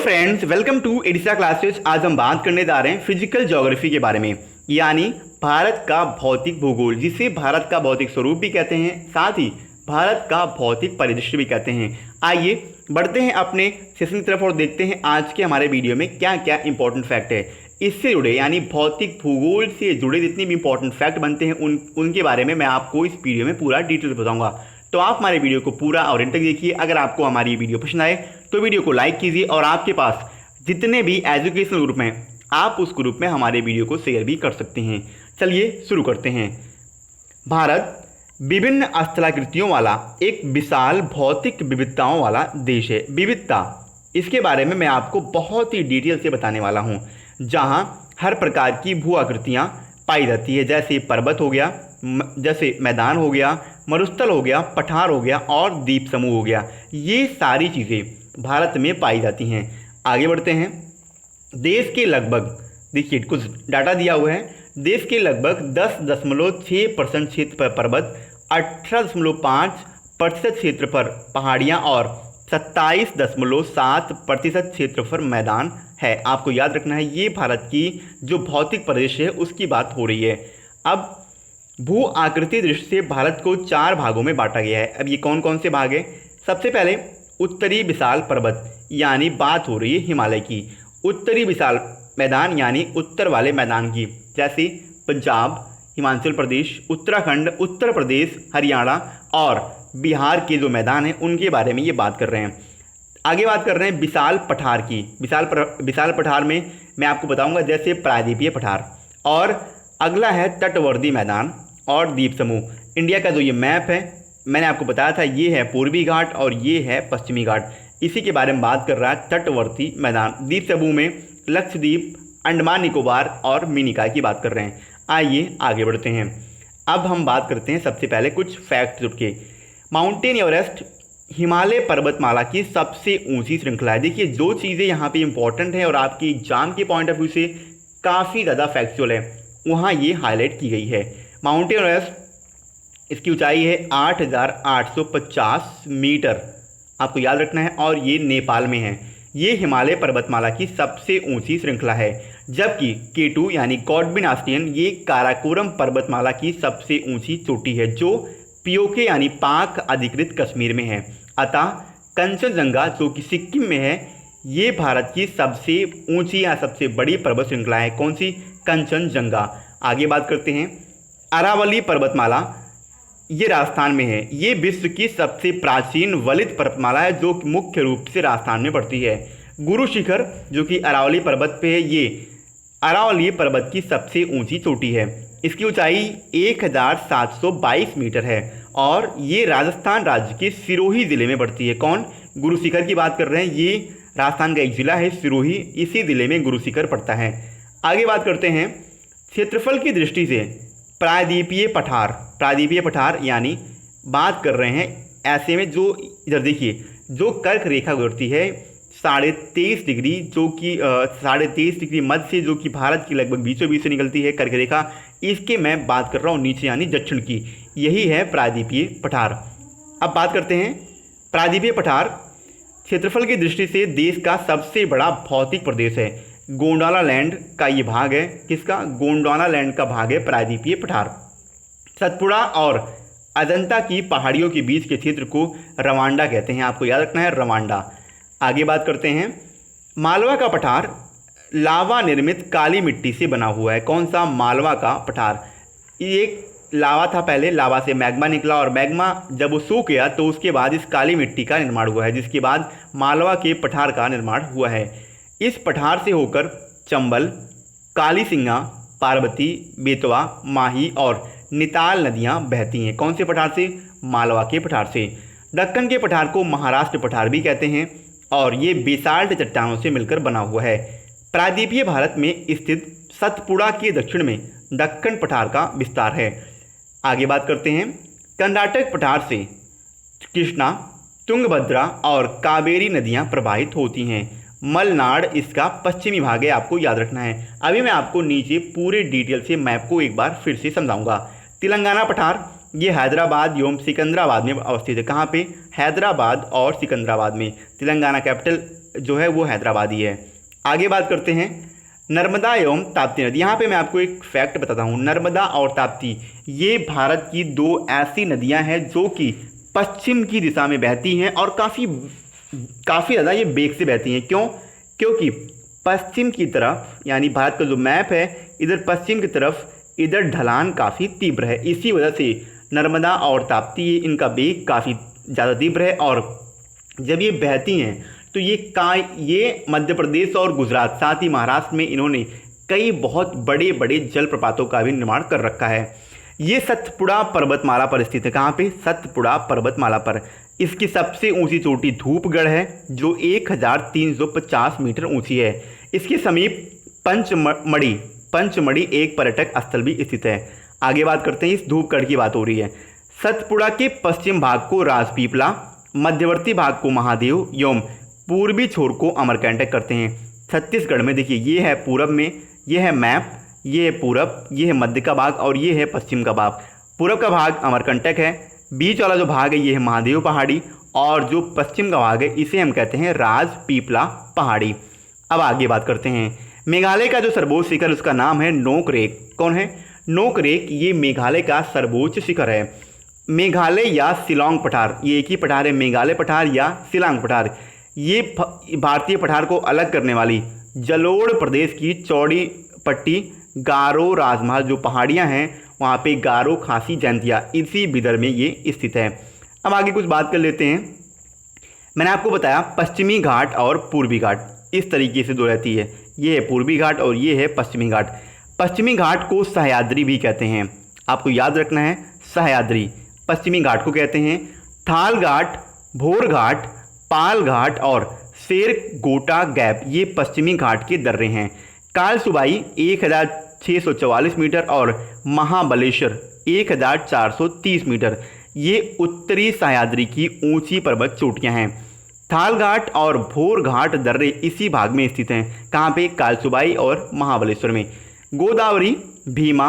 Friends, welcome to एडिसा classes. आज हम बात करने जा रहे हैं फिजिकल ज्योग्राफी के बारे में, यानी भारत का भौतिक भूगोल, जिसे भारत का भौतिक स्वरूप भी कहते हैं, साथ ही भारत का भौतिक परिदृश्य भी कहते हैं। आइए बढ़ते हैं अपने सेशन की तरफ और देखते हैं आज के हमारे वीडियो में क्या क्या इंपॉर्टेंट फैक्ट है। इससे जुड़े यानी भौतिक भूगोल से जुड़े जितने भी इंपॉर्टेंट फैक्ट बनते हैं उनके बारे में मैं आपको इस वीडियो में पूरा डिटेल बताऊंगा। तो आप हमारे वीडियो को पूरा और एंड तक देखिए। अगर आपको हमारी वीडियो पसंद आए तो वीडियो को लाइक कीजिए और आपके पास जितने भी एजुकेशनल ग्रुप हैं आप उस ग्रुप में हमारे वीडियो को शेयर भी कर सकते हैं। चलिए शुरू करते हैं। भारत विभिन्न स्थलाकृतियों वाला एक विशाल भौतिक विविधताओं वाला देश है। विविधता, इसके बारे में मैं आपको बहुत ही डिटेल से बताने वाला हूँ, जहाँ हर प्रकार की भू आकृतियाँ पाई जाती है, जैसे पर्वत हो गया, जैसे मैदान हो गया, मरुस्थल हो गया, पठार हो गया और द्वीप समूह हो गया। ये सारी चीज़ें भारत में पाई जाती हैं। आगे बढ़ते हैं। देश के लगभग, देखिए कुछ डाटा दिया हुआ है, देश के लगभग 10.6% क्षेत्र पर पर्वत, 18.5% क्षेत्र पर पहाड़ियाँ और 27.7% क्षेत्र पर मैदान है। आपको याद रखना है, ये भारत की जो भौतिक परिदृश्य है उसकी बात हो रही है। अब भू आकृति दृष्टि से भारत को 4 भागों में बांटा गया है। अब ये कौन कौन से भाग है? सबसे पहले उत्तरी विशाल पर्वत, यानी बात हो रही है हिमालय की। उत्तरी विशाल मैदान यानी उत्तर वाले मैदान की, जैसे पंजाब, हिमाचल प्रदेश, उत्तराखंड, उत्तर प्रदेश, हरियाणा और बिहार के जो मैदान हैं उनके बारे में ये बात कर रहे हैं। आगे बात कर रहे हैं विशाल पठार की। विशाल पठार में मैं आपको बताऊंगा, जैसे प्रायद्वीपीय पठार, और अगला है तटवर्ती मैदान और द्वीप समूह। इंडिया का जो ये मैप है मैंने आपको बताया था, ये है पूर्वी घाट और ये है पश्चिमी घाट। इसी के बारे में बात कर रहा है तटवर्ती मैदान। द्वीप समूह में लक्षद्वीप, अंडमान निकोबार और मिनिकॉय की बात कर रहे हैं। आइए आगे बढ़ते हैं। अब हम बात करते हैं सबसे पहले कुछ फैक्ट जुड़ के। माउंटेन एवरेस्ट हिमालय पर्वतमाला की सबसे ऊंची श्रृंखला है। देखिए जो चीज़ें यहाँ पे इंपॉर्टेंट है और आपकी एग्जाम के पॉइंट ऑफ व्यू से काफ़ी ज़्यादा फैक्चुअल है, वहाँ ये हाईलाइट की गई है। माउंटेन एवरेस्ट, इसकी ऊंचाई है 8,850 मीटर, आपको याद रखना है, और ये नेपाल में है। ये हिमालय पर्वतमाला की सबसे ऊंची श्रृंखला है, जबकि K2 यानी कॉडबिन आस्टियन ये काराकोरम पर्वतमाला की सबसे ऊंची चोटी है, जो पीओके यानी पाक अधिकृत कश्मीर में है। अतः कंचनजंगा जो कि सिक्किम में है, ये भारत की सबसे ऊंची या सबसे बड़ी पर्वत श्रृंखला है। कौन सी? कंचनजंगा। आगे बात करते हैं। अरावली पर्वतमाला, ये राजस्थान में है। ये विश्व की सबसे प्राचीन वलित पर्वतमाला है, जो मुख्य रूप से राजस्थान में पड़ती है। गुरु शिखर जो कि अरावली पर्वत पे है, ये अरावली पर्वत की सबसे ऊंची चोटी है। इसकी ऊंचाई 1722 मीटर है और ये राजस्थान राज्य के सिरोही ज़िले में पड़ती है। कौन? गुरु शिखर की बात कर रहे हैं। ये राजस्थान का एक ज़िला है सिरोही, इसी ज़िले में गुरु शिखर पड़ता है। आगे बात करते हैं। क्षेत्रफल की दृष्टि से प्रायद्वीपीय पठार यानी बात कर रहे हैं ऐसे में, जो इधर देखिए जो कर्क रेखा गुजरती है 23.5 डिग्री, जो कि 23.5 डिग्री मध्य से, जो कि भारत की लगभग बीचों बीच से निकलती है कर्क रेखा, इसके मैं बात कर रहा हूँ नीचे यानी दक्षिण की। यही है प्रायद्वीपीय पठार। अब बात करते हैं। प्रायद्वीपीय पठार क्षेत्रफल की दृष्टि से देश का सबसे बड़ा भौतिक प्रदेश है। गोंडवाना लैंड का ये भाग है। किसका? गोंडवाना लैंड का भाग है प्रायद्वीपीय पठार। सतपुड़ा और अजंता की पहाड़ियों के बीच के क्षेत्र को रवांडा कहते हैं, आपको याद रखना है, रवांडा। आगे बात करते हैं। मालवा का पठार लावा निर्मित काली मिट्टी से बना हुआ है। कौन सा? मालवा का पठार। ये एक लावा था, पहले लावा से मैग्मा निकला और मैग्मा जब वो सूख गया तो उसके बाद इस काली मिट्टी का निर्माण हुआ है, जिसके बाद मालवा के पठार का निर्माण हुआ है। इस पठार से होकर चंबल, काली सिंगा, पार्वती, बेतवा, माही और निताल नदियां बहती हैं। कौन से पठार से? मालवा के पठार से। दक्कन के पठार को महाराष्ट्र पठार भी कहते हैं और ये बेसाल्ट चट्टानों से मिलकर बना हुआ है। प्रायद्वीपीय भारत में स्थित सतपुड़ा के दक्षिण में दक्कन पठार का विस्तार है। आगे बात करते हैं। कर्नाटक पठार से कृष्णा, तुंगभद्रा और कावेरी नदियां प्रवाहित होती हैं। मलनाड इसका पश्चिमी भाग है, आपको याद रखना है। अभी मैं आपको नीचे पूरे डिटेल से मैप को एक बार फिर से समझाऊंगा। तेलंगाना पठार, ये हैदराबाद एवं सिकंदराबाद में अवस्थित है। कहाँ पे? हैदराबाद और सिकंदराबाद में। तेलंगाना कैपिटल जो है वो हैदराबादी है। आगे बात करते हैं नर्मदा एवं ताप्ती नदी। यहाँ पे मैं आपको एक फैक्ट बताता हूँ, नर्मदा और ताप्ती ये भारत की दो ऐसी नदियाँ हैं जो कि पश्चिम की दिशा में बहती हैं और काफ़ी ज़्यादा ये वेग से बहती हैं। क्यों? क्योंकि पश्चिम की तरफ, यानी भारत का जो मैप है, इधर पश्चिम की तरफ इधर ढलान काफ़ी तीव्र है। इसी वजह से नर्मदा और ताप्ती इनका वेग काफ़ी ज़्यादा तीव्र है और जब ये बहती हैं तो ये मध्य प्रदेश और गुजरात साथ ही महाराष्ट्र में इन्होंने कई बहुत बड़े बड़े जलप्रपातों का भी निर्माण कर रखा है। ये सतपुड़ा पर्वतमाला पर स्थित है। कहाँ पे? सतपुड़ा पर्वतमाला पर। इसकी सबसे ऊंची चोटी धूपगढ़ है जो 1350 मीटर ऊंची है। इसके समीप पंचमढ़ी एक पर्यटक स्थल भी स्थित है। आगे बात करते हैं, इस धूपगढ़ की बात हो रही है। सतपुड़ा के पश्चिम भाग को राजपीपला, मध्यवर्ती भाग को महादेव एवं पूर्वी छोर को अमरकंटक करते हैं। छत्तीसगढ़ में देखिए, ये है पूरब में, ये है मैप, ये है पूरब, ये है मध्य का भाग और ये है पश्चिम का भाग। पूरब का भाग अमरकंटक है, बीच वाला जो भाग है ये है महादेव पहाड़ी और जो पश्चिम का भाग है इसे हम कहते हैं राजपीपला पहाड़ी। अब आगे बात करते हैं मेघालय का जो सर्वोच्च शिखर, उसका नाम है नोकरेक। कौन है? नोकरेक। ये मेघालय का सर्वोच्च शिखर है। मेघालय या शिलांग पठार, ये एक ही पठार है, मेघालय पठार या शिलांग पठार। ये भारतीय पठार को अलग करने वाली जलोढ़ प्रदेश की चौड़ी पट्टी गारो राजमहल जो पहाड़ियाँ हैं वहाँ पे गारो खासी जयंतिया, इसी विदर्भ में ये स्थित है। अब आगे कुछ बात कर लेते हैं। मैंने आपको बताया पश्चिमी घाट और पूर्वी घाट इस तरीके से दो रहती है, ये है पूर्वी घाट और ये है पश्चिमी घाट। पश्चिमी घाट को सह्याद्री भी कहते हैं, आपको याद रखना है, सह्याद्री पश्चिमी घाट को कहते हैं। थाल घाट, भोर घाट, पाल घाट और शेरगोटा गैप ये पश्चिमी घाट के दर्रे हैं। कालसुबाई 1644 मीटर और महाबलेश्वर 1430 मीटर ये उत्तरी सह्याद्री की ऊंची पर्वत चोटियां हैं। थाल घाट और भोर घाट दर्रे इसी भाग में स्थित हैं। कहाँ पे? कालसुबाई और महाबलेश्वर में। गोदावरी, भीमा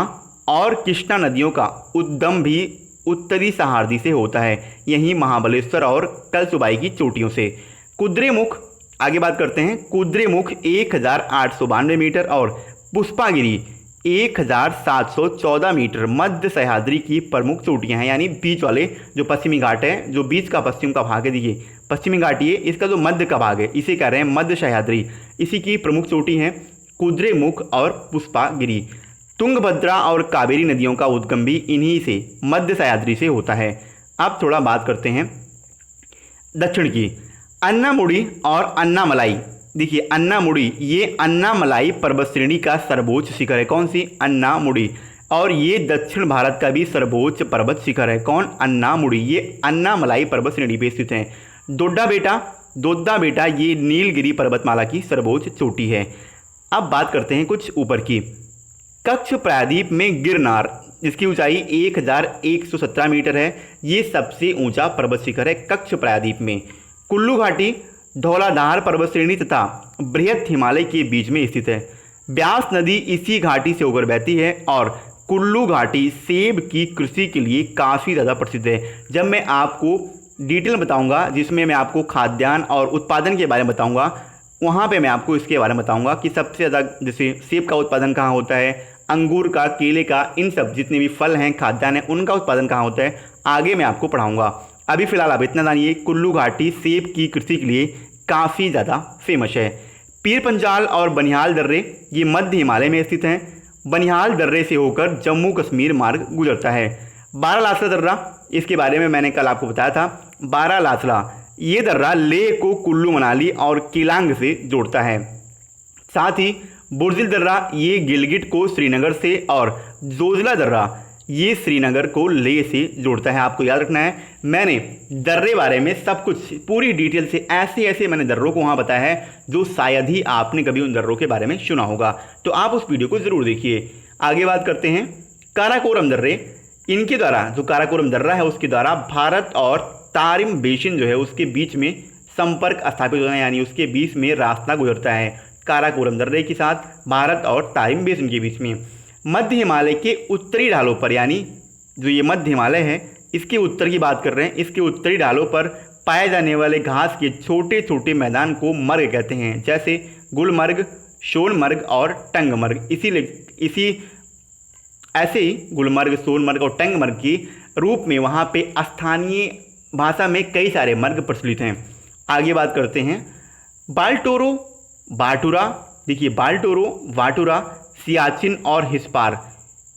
और कृष्णा नदियों का उद्गम भी उत्तरी सह्याद्री से होता है, यहीं महाबलेश्वर और कलसुबाई की चोटियों से। कुद्रेमुख, आगे बात करते हैं, कुद्रेमुख 1892 मीटर और पुष्पागिरी 1714 मीटर मध्य सह्याद्री की प्रमुख चोटियां हैं, यानी बीच वाले जो पश्चिमी घाट है, जो बीच का पश्चिम का भाग है, देखिए पश्चिमी घाट ये, इसका जो मध्य का भाग है इसे कह रहे हैं मध्य सह्याद्री, इसी की प्रमुख चोटी हैं कुद्रेमुख और पुष्पागिरी। तुंगभद्रा और कावेरी नदियों का उद्गम भी इन्हीं से मध्य सह्याद्री से होता है। अब थोड़ा बात करते हैं दक्षिण की, अन्नामुड़ी और अन्नामलाई। देखिए अन्नामुड़ी, ये अन्नामलाई पर्वत श्रेणी का सर्वोच्च शिखर है। कौन सी? अन्नामुड़ी। और ये दक्षिण भारत का भी सर्वोच्च पर्वत शिखर है। कौन? अन्नामुड़ी। ये अन्नामलाई पर्वत श्रेणी पे स्थित है। दोड्डा बेटा ये नीलगिरी पर्वतमाला की सर्वोच्च चोटी है। अब बात करते हैं कुछ ऊपर की। कच्छ प्रायद्वीप में गिरनार, जिसकी ऊंचाई 1117 मीटर है, ये सबसे ऊंचा पर्वत शिखर है कच्छ प्रायद्वीप में। कुल्लू घाटी धौलाधार पर्वत श्रेणी तथा बृहत हिमालय के बीच में स्थित है। ब्यास नदी इसी घाटी से होकर बहती है और कुल्लू घाटी सेब की कृषि के लिए काफ़ी ज़्यादा प्रसिद्ध है। जब मैं आपको डिटेल बताऊंगा, जिसमें मैं आपको खाद्यान्न और उत्पादन के बारे में बताऊंगा, वहाँ पे मैं आपको इसके बारे में बताऊंगा कि सबसे ज़्यादा जैसे सेब का उत्पादन कहाँ होता है, अंगूर का, केले का, इन सब जितने भी फल हैं, खाद्यान्न है, उनका उत्पादन कहाँ होता है, आगे मैं आपको पढ़ाऊँगा। अभी फ़िलहाल आप इतना जानिए, कुल्लू घाटी सेब की कृषि के लिए काफ़ी ज़्यादा फेमस है। पीर पंजाल और बनिहाल दर्रे ये मध्य हिमालय में स्थित हैं। बनिहाल दर्रे से होकर जम्मू कश्मीर मार्ग गुजरता है। बारालासला दर्रा, इसके बारे में मैंने कल आपको बताया था। बारालासला ये दर्रा लेह को कुल्लू मनाली और केलांग से जोड़ता है। साथ ही बुर्जिल दर्रा ये गिलगिट को श्रीनगर से और जोजिला दर्रा ये श्रीनगर को लेह से जोड़ता है। आपको याद रखना है, मैंने दर्रे बारे में सब कुछ पूरी डिटेल से ऐसे मैंने दर्रों को वहाँ बताया है जो शायद ही आपने कभी उन दर्रों के बारे में सुना होगा, तो आप उस वीडियो को ज़रूर देखिए। आगे बात करते हैं काराकोरम दर्रे। इनके द्वारा, जो काराकोरम दर्रा है उसके द्वारा भारत और तारिम बेसिन जो है उसके बीच में संपर्क स्थापित होता है, यानी उसके बीच में रास्ता गुजरता है काराकोरम दर्रे के साथ भारत और तारिम बेसिन के बीच में। मध्य हिमालय के उत्तरी ढालों पर, यानी जो ये मध्य हिमालय है इसके उत्तर की बात कर रहे हैं, इसके उत्तरी ढालों पर पाए जाने वाले घास के छोटे छोटे मैदान को मर्ग कहते हैं, जैसे गुलमर्ग, सोनमर्ग और टंगमर्ग। इसी ऐसे ही गुलमर्ग, सोनमर्ग और टंगमर्ग के रूप में वहाँ पे स्थानीय भाषा में कई सारे मर्ग प्रचलित हैं। आगे बात करते हैं बाल्टोरो, बाटुरा। देखिए बाल्टोरो, वाटुरा, सियाचिन और हिस्पार,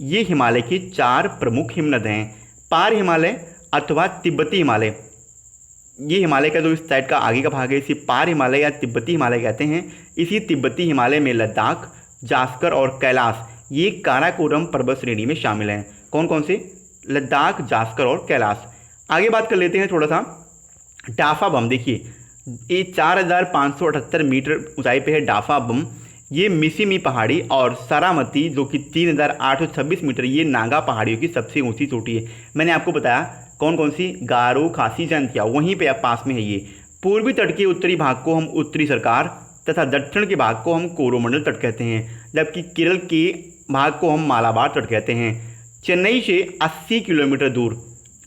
ये हिमालय की 4 प्रमुख हिमनद हैं। पार हिमालय अथवा तिब्बती हिमालय, ये हिमालय का जो इस साइड का आगे का भाग है, इसे पार हिमालय या तिब्बती हिमालय कहते हैं। इसी तिब्बती हिमालय में लद्दाख, जास्कर और कैलाश, ये काराकोरम पर्वत श्रेणी में शामिल हैं। कौन कौन से? लद्दाख, जास्कर और कैलाश। आगे बात कर लेते हैं थोड़ा सा डाफा बम। देखिए ये 4578 मीटर ऊंचाई पे है डाफा बम। ये मिसिमी पहाड़ी और सारामती जो कि 3826 मीटर, ये नागा पहाड़ियों की सबसे ऊंची चोटी है। मैंने आपको बताया कौन कौन सी, गारो, खासी, जयंतिया, वहीं पे पास में है ये। पूर्वी तट के उत्तरी भाग को हम उत्तरी सरकार तथा दक्षिण के भाग को हम कोरोमंडल तट कहते हैं, जबकि केरल के भाग को हम मालाबार तट कहते हैं। चेन्नई से 80 किलोमीटर दूर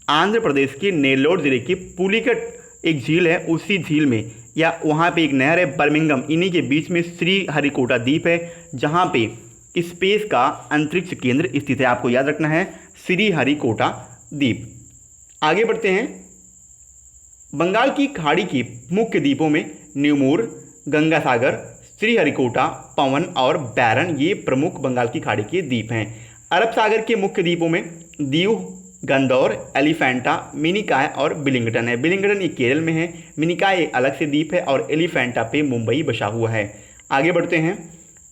आंध्र प्रदेश के नेल्लोर जिले की पुलिकट एक झील है, उसी झील में या वहाँ पे एक नहर है बर्मिंघम, इन्हीं के बीच में श्री हरिकोटा द्वीप है, जहाँ पे स्पेस का अंतरिक्ष केंद्र स्थित है। आपको याद रखना है श्री हरिकोटा द्वीप। आगे बढ़ते हैं बंगाल की खाड़ी के मुख्य द्वीपों में न्यूमूर, गंगा सागर, श्रीहरिकोटा, पवन और बैरन, ये प्रमुख बंगाल की खाड़ी के द्वीप हैं। अरब सागर के मुख्य द्वीपों में दीव, गंदौर, एलिफेंटा, मिनिकॉय और बिलिंगटन है। बिलिंगटन ये केरल में है, मिनिकॉय एक अलग से द्वीप है और एलिफेंटा पे मुंबई बसा हुआ है। आगे बढ़ते हैं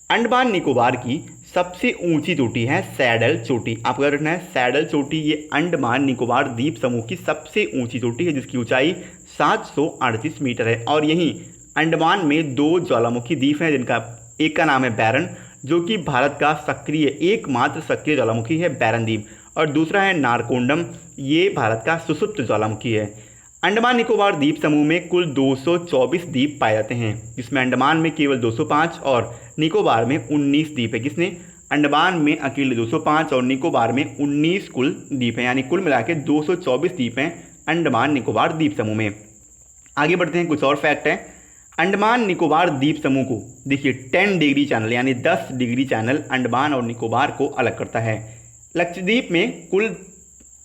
अंडमान निकोबार की सबसे ऊंची चोटी है सैडल चोटी। आपको याद रखना है सैडल चोटी, ये अंडमान निकोबार द्वीप समूह की सबसे ऊंची चोटी है, जिसकी ऊंचाई 738 मीटर है। और यहीं अंडमान में 2 ज्वालामुखी द्वीप हैं, जिनका एक का नाम है बैरन, जो कि भारत का सक्रिय एकमात्र सक्रिय ज्वालामुखी है बैरन द्वीप, और दूसरा है नारकोंडम, ये भारत का सुषुप्त ज्वालामुखी है। अंडमान निकोबार द्वीप समूह में कुल 224 द्वीप पाए जाते हैं, जिसमें अंडमान में केवल 205 और निकोबार में 19 द्वीप है। किसने? अंडमान में अकेले 205 और निकोबार में 19 कुल द्वीप हैं, यानी कुल मिला के 224 द्वीप हैं अंडमान निकोबार द्वीप समूह में। आगे बढ़ते हैं, कुछ और फैक्ट है अंडमान निकोबार द्वीप समूह को। देखिए 10 डिग्री चैनल यानी 10 डिग्री चैनल अंडमान और निकोबार को अलग करता है। लक्षद्वीप में कुल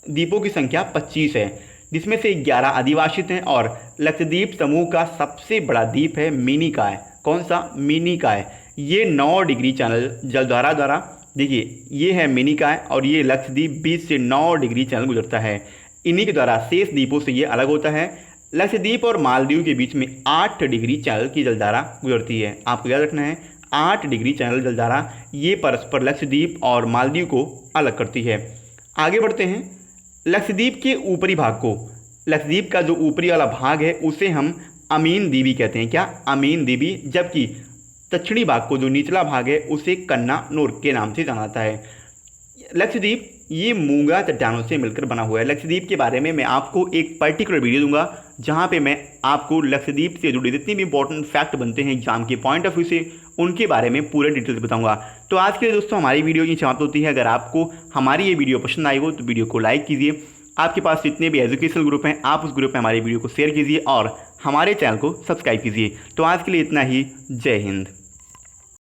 द्वीपों की संख्या 25 है, जिसमें से 11 आदिवासित हैं और लक्षद्वीप समूह का सबसे बड़ा द्वीप है मिनिकॉय। कौन सा? मिनिकॉय। ये 9 डिग्री चैनल जलधारा द्वारा, देखिए ये है मिनिकॉय और ये लक्षद्वीप, बीच से 9 डिग्री चैनल गुजरता है। इन्हीं के द्वारा शेष द्वीपों से ये अलग होता है। लक्षद्वीप और मालदीव के बीच में 8 डिग्री चैनल की जलधारा गुजरती है। आपको याद रखना है 8 डिग्री चैनल जलधारा, ये परस्पर लक्षद्वीप और मालदीव को अलग करती है। आगे बढ़ते हैं लक्षद्वीप के ऊपरी भाग को, लक्षद्वीप का जो ऊपरी वाला भाग है उसे हम अमीन द्वीपी कहते हैं। क्या? अमीन द्वीपी। जबकि दक्षिणी भाग को, जो निचला भाग है, उसे कन्ना नोर के नाम से जाना जाता है। लक्षद्वीप ये मूंगा चट्टानों से मिलकर बना हुआ है। लक्षद्वीप के बारे में मैं आपको एक पर्टिकुलर वीडियो दूंगा, जहां पे मैं आपको लक्षद्वीप से जुड़े जितने भी इंपॉर्टेंट फैक्ट बनते हैं एग्जाम के पॉइंट ऑफ व्यू से, उनके बारे में पूरे डिटेल्स बताऊंगा। तो आज के लिए दोस्तों हमारी वीडियो ये समाप्त होती है। अगर आपको हमारी ये वीडियो पसंद आई हो तो वीडियो को लाइक कीजिए। आपके पास जितने भी एजुकेशनल ग्रुप हैं, आप उस ग्रुप में हमारी वीडियो को शेयर कीजिए और हमारे चैनल को सब्सक्राइब कीजिए। तो आज के लिए इतना ही। जय हिंद।